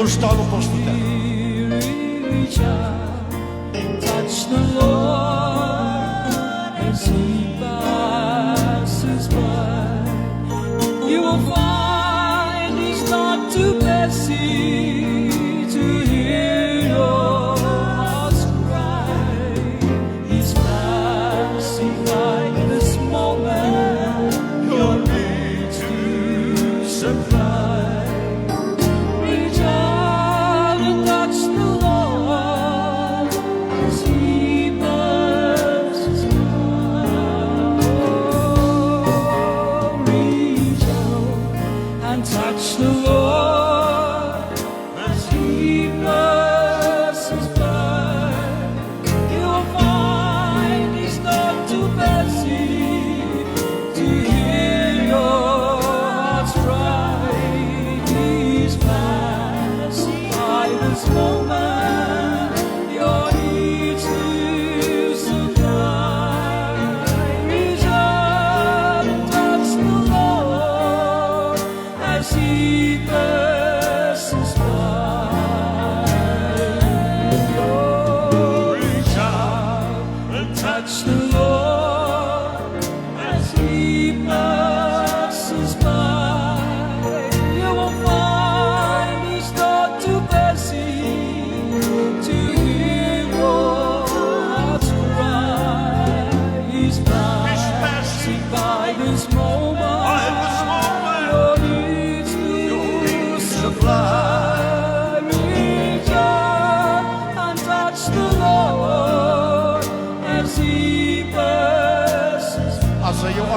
non sto al posto te. Reach out and touch the Lord as He passes by. You will find He's not too busy to hear your heart's cry. He's passing by this moment. Your need to supply. Reach out and touch the Lord as He passes by. Reach out and touch the Lord as He passes by. You'll find He's not too busy to hear your heart's cry. He's passing by this moment. Your needs to supply. Reach out and touch the Lord as He passes by. Oh, reach out and touch the Lord as He passes by. You will find He's not too busy to hear your heart's cry. He's passing by this moment. Your needs to supply. Reach out and touch the Lord as He passes Alltså jag